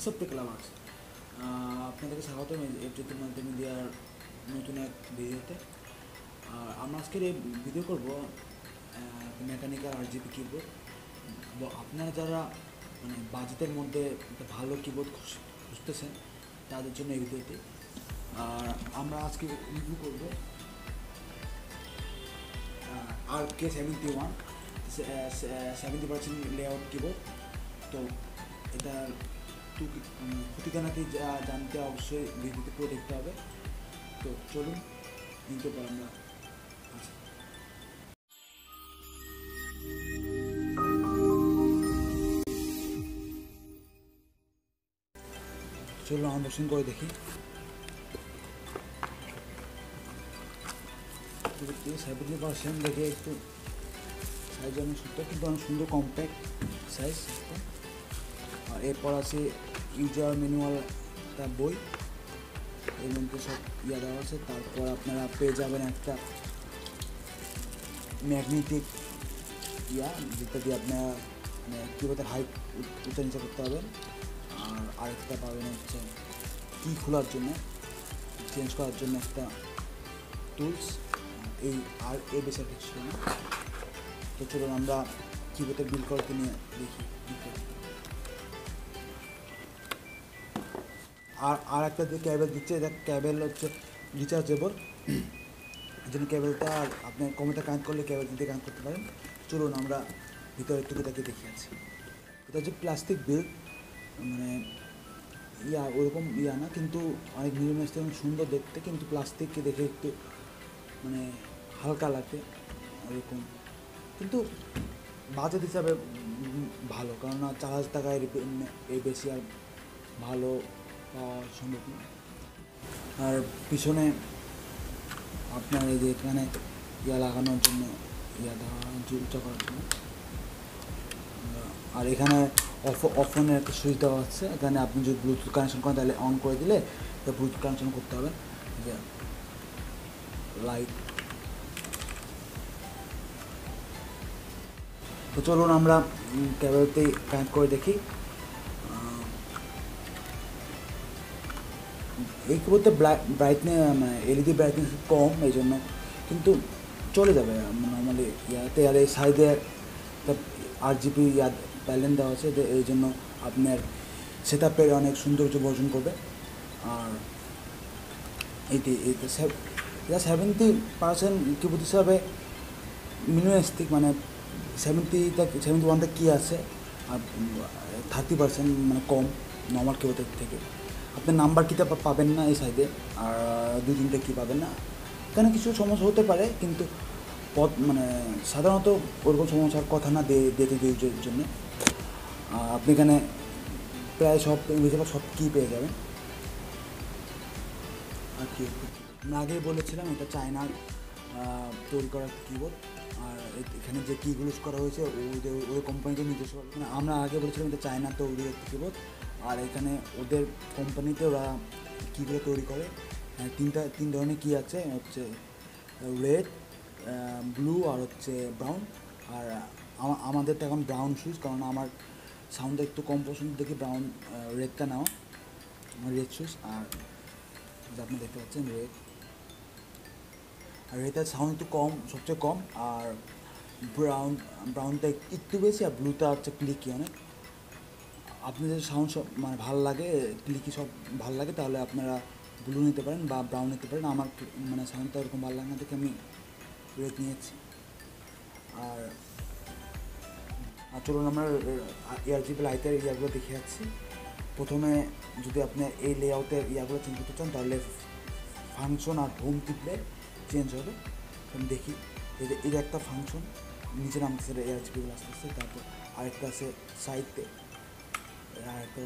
WhatsApp take lovers, আপনাদেরকে স্বাগতম FZ মাল্টিমিডিয়ার নতুন এক ভিডিওতে। আমরা আজকের এই ভিডিও করব মেকানিক্যাল RGB কিবোর্ড। আপনারা যারা মানে বাজেটের মধ্যে একটা ভালো কিবোর্ড খুঁজতেছেন তাদের জন্য এই ভিডিওটি। আমরা আজকে রিভিউ করব RK71 70% লেআউট কিবোর্ড। তো এটার খুঁটিনাটি জানতে অবশ্যই ভিডিওটি পুরো দেখতে হবে। তো চলুন নিতে পারি আমরা। চলুন আনবক্সিং করে দেখি। 70% দেখে একটু সাইজ অনেক সুন্দর, কিন্তু অনেক সুন্দর কম্প্যাক্ট সাইজ। আর এরপর আছে ইউজার ম্যানুয়াল একটা বই, এর মধ্যে সব দেওয়া আছে। তারপর আপনারা পেয়ে যাবেন একটা ম্যাগনেটিক যেটা দিয়ে আপনারা কিবোর্ডের হাইট উঁচা নিচে করতে পারবেন। আর আরেকটা পাবেন হচ্ছে কি খোলার জন্য, চেঞ্জ করার জন্য একটা টুলস। এই বেশি কিছু ছিল না। তো চলুন আমরা কিবোর্ডে বিল করতে নিয়ে দেখি। আর একটা যে ক্যাবেল দিচ্ছে, এটা ক্যাবেল হচ্ছে রিচার্জেবল, এই জন্য ক্যাবেলটা আপনি কম্পিউটার কানেক্ট করলে ক্যাবেল দিয়ে কানেক্ট করতে পারেন। চলুন আমরা ভিতরে টুকিটাকে দেখে আছি। এটা হচ্ছে প্লাস্টিক বিল, মানে ওরকম না, কিন্তু অনেক মিনিমালিস্ট এবং সুন্দর দেখতে, কিন্তু প্লাস্টিককে দেখে একটু মানে হালকা লাগে ওরকম, কিন্তু বাজেট হিসাবে ভালো, কেননা 4,000 টাকায় এই বেশি আর ভালো পাওয়া সম্ভব না। আর পিছনে আপনার এই যে এখানে লাগানোর জন্য উঁচা করার জন্য, আর এখানে অফনের একটা সুইচ দেওয়া আছে। এখানে আপনি যদি ব্লুটুথ কানেকশন করেন তাহলে অন করে দিলে ব্লুটুথ কানেকশন করতে হবে। যে লাইট, তো চলুন আমরা ক্যাবেলতে কানেক্ট করে দেখি। এই কিবোর্ডে ব্রাইটনেস মানে এলইডি ব্রাইটনেস কম, এই জন্য কিন্তু চলে যাবে নর্মালি ইয়াতে। আর এই সাইডে একটা RGB প্যালেন দেওয়া আছে, এই জন্য আপনার সেট আপের অনেক সৌন্দর্য বর্জন করবে। আর এটা 70% কিবোর্ড হিসাবে মিনিমালিস্টিক, মানে 71টা কী আছে, আর 30% মানে কম নর্মাল কিবোর্ডের থেকে। আপনার নাম্বার কিটা পাবেন না এই সাইডে, আর 2-3টে কী পাবেন না। এখানে কিছু সমস্যা হতে পারে, কিন্তু মানে সাধারণত ওরকম সমস্যার কথা না ডেটা ইউজের জন্য। আপনি এখানে প্রায় বেশিরভাগ সব কী পেয়ে যাবেন। আর কি আমি আগেই বলেছিলাম, এটা চায়নার তৈরি করা কিবোর্ড। আর এখানে যে কিগুলো করা হয়েছে ওই কোম্পানিতে নিজস্ব, মানে আমরা আগে বলেছিলাম এটা চায়না তৈরি একটা কিবোর্ড। আর এখানে ওদের কোম্পানিতে ওরা কিগুলো তৈরি করে। তিন ধরনের কি আছে, হচ্ছে রেড, ব্লু আর হচ্ছে ব্রাউন। আর আমাদেরটা এখন ব্রাউন সুইচ, কারণ আমার সাউন্ডটা একটু কম পছন্দ দেখি রেডটা নেওয়া, রেড সুইচ। আর আপনি দেখতে পাচ্ছেন রেডের সাউন্ড একটু কম, সবচেয়ে কম। আর ব্রাউনটা একটু বেশি, আর ব্লুটা হচ্ছে ক্লিকি অনেক। আপনাদের সাউন্ড সব মানে ভালো লাগে, ক্লিকি সব ভালো লাগে, তাহলে আপনারা ব্লু নিতে পারেন বা ব্রাউন নিতে পারেন। আমার মানে সাউন্ডটা এরকম ভালো লাগে না দেখে আমি রেড নিয়েছি। আর চলুন আমরা RGB লাইটের ইয়াগুলো দেখে যাচ্ছি। প্রথমে যদি আপনি এই লেআউটের ইয়াগুলো চেঞ্জ করতে চান, তাহলে ফাংশন আর হোম টিপলে চেঞ্জ হবে। আমি দেখি এর একটা ফাংশন নিচে নামতেছে, RGBগুলো আসতেছে। তারপর আরেকটা আছে সাইডে, আর তো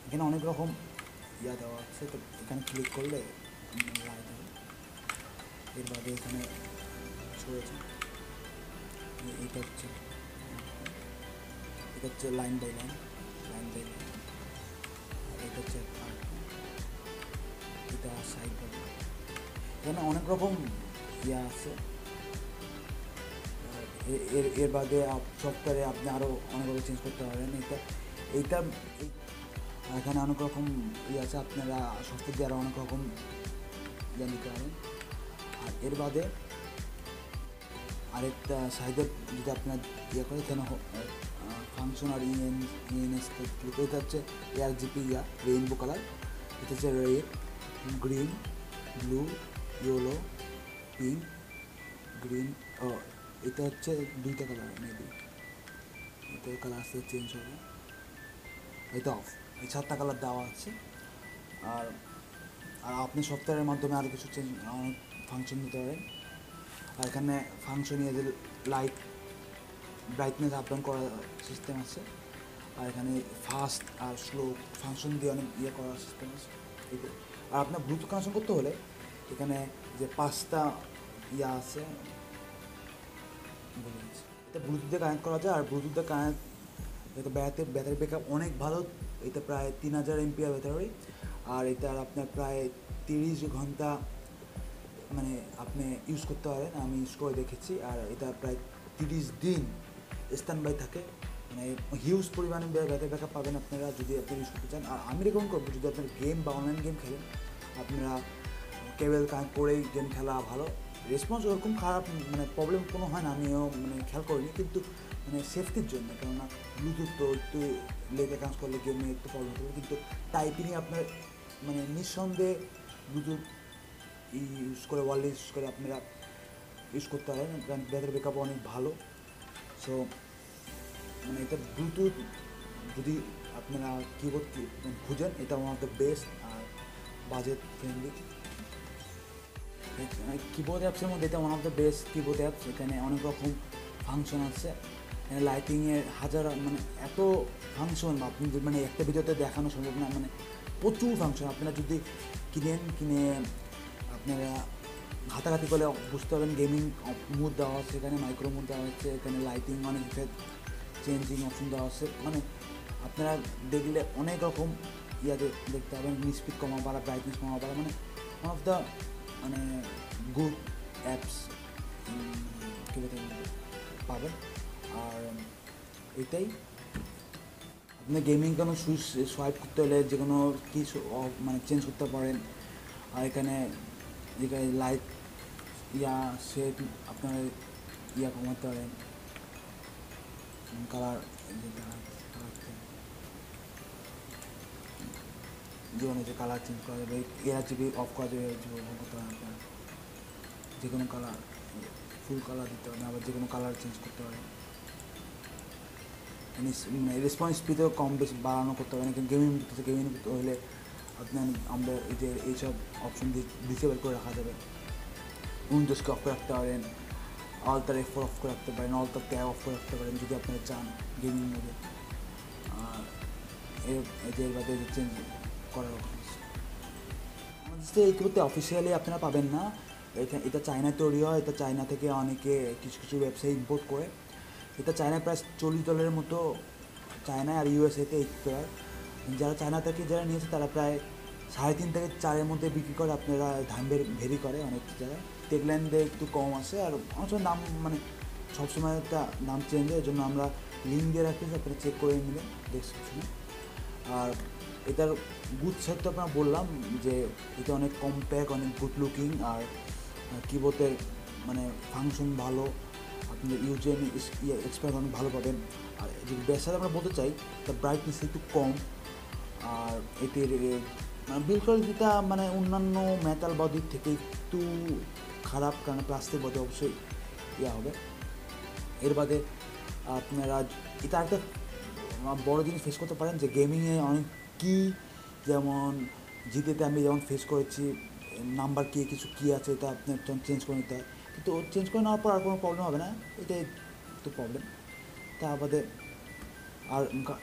এখানে অনেক রকম দেওয়া আছে। তো এখানে ক্লিক করলে লাইট হবে। এর বাদে এখানে সরেছে, এটা হচ্ছে লাইন বাই লাইন। আর এটা হচ্ছে এটা সাইড বাই। এখানে অনেক রকম আছে। এর বাদে সফটওয়্যারে আপনি আরও অনেকভাবে চেঞ্জ করতে পারবেন। এখানে অনেক রকম ইয়ে আছে, আপনারা সস্তা দিয়ে আরও অনেক রকম ইয়ে নিতে পারেন। আর এর বাদে আরেকটা সাইডের যদি আপনার ইয়ে করে, এখানে ফাংশন আর ইএনএস এটা হচ্ছে ARGB রেইনবো কালার। এটা হচ্ছে red, green, blue, yellow, pink, green. এটা হচ্ছে 2টা কালার, মেবি এটা কালার আসতে চেঞ্জ হবে। এটা অফ, এই 7টা কালার দেওয়া আছে। আর আর আপনি সফটওয়্যারের মাধ্যমে আরও কিছু চেঞ্জ অনেক ফাংশন দিতে পারেন। আর এখানে ফাংশন যে লাইট ব্রাইটনেস আপ ডাউন করার সিস্টেম আছে। আর এখানে ফাস্ট আর স্লো ফাংশন দিয়ে অনেক ইয়ে করার সিস্টেম আছে। আর আপনার ব্লুটুথ কানেকশন করতে হলে এখানে যে 5টা ইয়া আছে বলে দিচ্ছি। এটা ব্লুটুথ দিয়ে কানেক্ট করা যায়। আর ব্লুটুথ দিয়ে কানেক্ট এটা ব্যাটারি ব্যাকআপ অনেক ভালো। এটা প্রায় 3000 mAh ব্যাটারি। আর এটার আপনার প্রায় 30 ঘন্টা মানে আপনি ইউজ করতে পারেন, আমি ইউজ করে দেখেছি। আর এটা প্রায় 30 দিন স্ট্যান্ড বাই থাকে, মানে হিউজ পরিমাণে ব্যাটারি ব্যাকআপ পাবেন আপনারা যদি আপনি ইউজ করতে চান। আর আমি রেকমেন্ড করবো যদি আপনার গেম বা অনলাইন গেম খেলেন, আপনারা কেবল কানেক্ট করেই গেম খেলা ভালো। রেসপন্স ওরকম খারাপ মানে প্রবলেম কোনো হয় না, আমিও মানে খেয়াল করিনি, কিন্তু মানে সেফটির জন্য, কেননা ব্লুটুথ তো একটু লেগে কাজ করলে গেমে একটু প্রবলেম হবে। কিন্তু টাইপিংয়ে আপনার মানে নিঃসন্দেহে ব্লুটুথ ইউজ করে ওয়্যারলেস ইউজ করে আপনারা ইউজ করতে পারেন, কারণ ব্যাটারি ব্যাকআপ অনেক ভালো। সো মানে এটা ব্লুটুথ যদি আপনারা কিবোর্ড খুঁজেন, এটা ওয়ান অফ দ্য বেস্ট আর বাজেট ফ্রেন্ডলি কিবোর্ড অ্যাপসের মধ্যে। এটা one of the best keyboard apps. এখানে অনেক রকম ফাংশন আছে, এখানে লাইটিংয়ের হাজার মানে এত ফাংশন আপনি মানে একটা ভিডিওতে দেখানো সম্ভব না, মানে প্রচুর ফাংশন। আপনারা যদি কিনে আপনারা ঘাটাঘাটি করলে বুঝতে পারবেন। গেমিং মুড দেওয়া আছে, এখানে মাইক্রো মুড দেওয়া হচ্ছে, এখানে লাইটিং অনেক চেঞ্জিং অপশন দেওয়া আছে। মানে আপনারা দেখলে অনেক রকম দেখতে পাবেন, স্পিড কমা বাড়া, ব্রাইটনেস কমা বাড়া, মানে ওয়ান অফ দ্য মানে গুড অ্যাপস কী বলতে পাবেন। আর এটাই আপনি গেমিং কোনো সুইচ সোয়াইপ করতে হলে যে কোনো কি মানে চেঞ্জ করতে পারেন। আর এখানে লাইট সেট আপনার কমাতে পারেন, কালার জীবনে যে কালার চেঞ্জ করা যাবে, ARGB অফ করা যাবে, করতে পারেন আপনার যে কোনো কালার ফুল কালার দিতে পারেন, আবার যে কোনো কালার চেঞ্জ করতে পারেন। রেসপন্স স্পিডও কম বেশি বাড়ানো করতে পারেন। গেমিং করতে হলে আপনার আমরা এইসব অপশন ডিসেবল করে রাখা যাবে। উইন্ডোজকে অফ করে রাখতে পারেন, অল্টার F4 অফ করে রাখতে পারেন, অল্টার ট্যাব অফ করে রাখতে পারেন যদি আপনারা চান গেমিং মোডে। আর এর বাদে চেঞ্জ করার অপশন আমাদের এই কিবোর্ডে অফিসিয়ালি আপনারা পাবেন না। এটা চায়নায় তৈরি হয়, এটা চায়না থেকে অনেকে কিছু ওয়েবসাইট ইম্পোর্ট করে। এটা চায়নায় প্রায় $40 মতো, চায়নায় আর USA-তে $80। যারা চায়না থেকে যারা নিয়েছে তারা প্রায় 3.5 থেকে 4-এর মধ্যে বিক্রি করে। আপনারা দাম ভেরি করে অনেক জায়গায়, টেকল্যান্ডে একটু কম আসে। আর অনেক সময় দাম মানে সবসময় একটা দাম চেঞ্জ হয়, এই জন্য আমরা লিঙ্ক দিয়ে রাখি, আপনারা চেক করে নেবেন ডেসক্রিপশনে। আর এটার গুড সাইড তো আপনারা বললাম যে এটা অনেক কম্প্যাক্ট, অনেক গুড লুকিং। আর কিবোর্ডের মানে ফাংশন ভালো, আপনি ইউজের এক্সপিরিয়েন্স অনেক ভালো পাবেন। আর যদি বেসার আমরা বলতে চাই, তার ব্রাইটনেস একটু কম। আর এটির বিল্ড কোয়ালিটিটা মানে অন্যান্য মেটাল বডির থেকে একটু খারাপ, কারণ প্লাস্টিক বডি অবশ্যই হবে। এর বাদে আপনারা এটা একটা বড় জিনিস ফেস করতে পারেন যে গেমিংয়ে অনেক কি, যেমন জিতেতে আমি যেমন ফেস করেছি নাম্বার কিছু আছে, এটা আপনি চেঞ্জ করে নিতে হয়, কিন্তু চেঞ্জ করে নেওয়ার পর আর কোনো প্রবলেম হবে না, এটাই একটু প্রবলেম। তা বাদে আর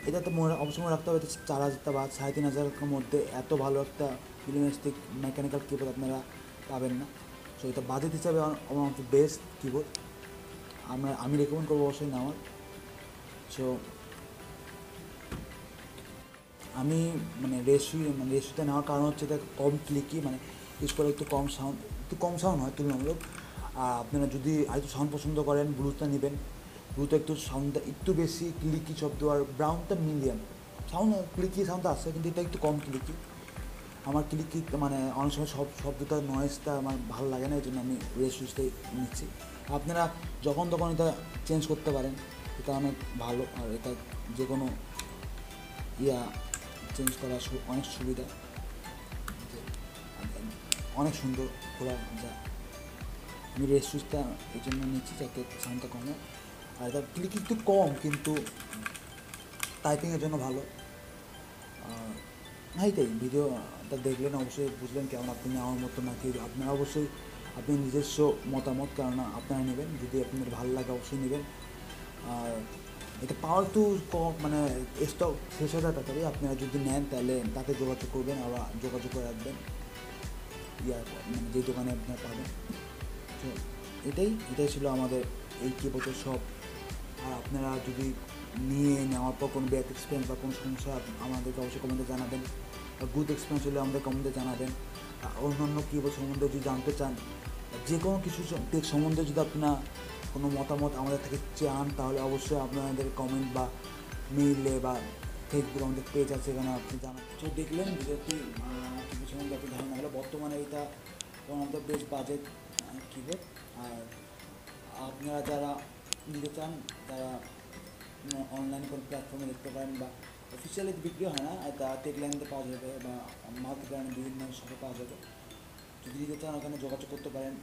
এটা তো অবশ্যই মনে রাখতে হবে, 4000 বা 3500 মধ্যে এত ভালো একটা মিনিমালিস্টিক মেকানিক্যাল কিবোর্ড আপনারা পাবেন না। সো এটা বাজেট হিসাবে one of the best keyboard আমি রেকমেন্ড করবো অবশ্যই নেওয়ার। সো আমি মানে রেশিওতে নেওয়ার কারণ হচ্ছে এটা কম ক্লিকি, মানে ইউজ করে একটু কম সাউন্ড হয় তুলনামূলক। আর আপনারা যদি আরেকটু সাউন্ড পছন্দ করেন, ব্লুটুথটা নেবেন। ব্লুটুথ একটু সাউন্ডটা একটু বেশি ক্লিকি শব্দ, আর ব্রাউনটা মিডিয়াম, সাউন্ড ক্লিকি সাউন্ড আসছে, কিন্তু এটা একটু কম ক্লিকি। আমার ক্লিকি মানে অনেক সময় শব্দটা নয়েজটা আমার ভালো লাগে না, এই জন্য আমি রেস সুইচটাই নিচ্ছি। আপনারা যখন তখন এটা চেঞ্জ করতে পারেন, এটা অনেক ভালো। আর এটা যে কোনো চেঞ্জ করা অনেক সুবিধা, অনেক সুন্দর খোলা যায়। আমি রেস সুইচটা এই জন্য নিচ্ছি যাতে সাউন্ডটা কমে। আর এটা ক্লিক একটু কম, কিন্তু টাইপিংয়ের জন্য ভালো। এইটাই, ভিডিওটা দেখলেন অবশ্যই বুঝলেন কেমন আপনি আমার মতো নাকি। আপনারা অবশ্যই আপনি নিজস্ব মতামত কেননা আপনারা নেবেন, যদি আপনাদের ভালো লাগে অবশ্যই নেবেন। আর এটা পাওয়ার তো কম, মানে স্টক শেষ হয়ে যায় তাড়াতাড়ি। আপনারা যদি নেন তাহলে তাতে যোগাযোগ করবেন, আবার যোগাযোগ করে রাখবেন মানে যে দোকানে আপনারা পাবেন। তো এটাই ছিল আমাদের এই কিবোর্ডের সব। আর আপনারা যদি নেওয়ার পর কোনো ব্যাড এক্সপিরিয়েন্স বা কোনো সমস্যা আমাদেরকে অবশ্যই কমেন্টে জানাবেন। বা গুড এক্সপিরিয়েন্স হলে আমাদের কমেন্টে জানাবেন। অন্যান্য কিবোর্ড সম্বন্ধে যদি জানতে চান, যে কোনো কিছু টেক সম্বন্ধে যদি আপনারা কোনো মতামত আমাদের থেকে চান, তাহলে অবশ্যই আপনাদের কমেন্ট বা মেইলে বা ফেসবুক আমাদের পেজ আছে, সেখানে আপনি জানান। তো দেখলেন ভিডিওটি কিবোর্ড সম্বন্ধে আপনি ধারণা হলো। বর্তমানে এটা one of the best budget keyboard. আর আপনারা যারা নিতে চান তারা অনলাইন কোনো প্ল্যাটফর্মে দেখতে পারেন, বা অফিসিয়ালি বিক্রি হয় না, এটা টেকলাইনতে পাওয়া যাবে বা মাল্টি ব্র্যান্ড বিভিন্ন শপে পাওয়া যাবে। যদি নিতে চান ওখানে যোগাযোগ করতে পারেন।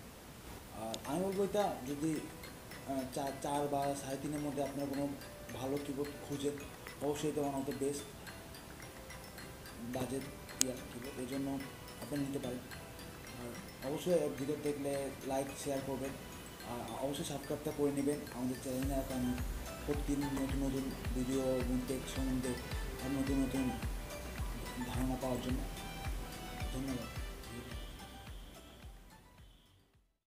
আর আমি বলবো এটা যদি 4 বা 3.5-এর মধ্যে আপনার কোনো ভালো কিবোর্ড খুঁজেন, অবশ্যই এটা one of the best budget keyboard, এই জন্য আপনি নিতে পারেন। আর অবশ্যই ভিডিও দেখলে লাইক শেয়ার করবেন, আর অবশ্যই সাবস্ক্রাইবটা করে নেবেন আমাদের চ্যানেলে, কারণ প্রতিদিন নতুন নতুন ভিডিও এবং টেক সম্বন্ধে আর নতুন নতুন ধারণা পাওয়ার জন্য। ধন্যবাদ।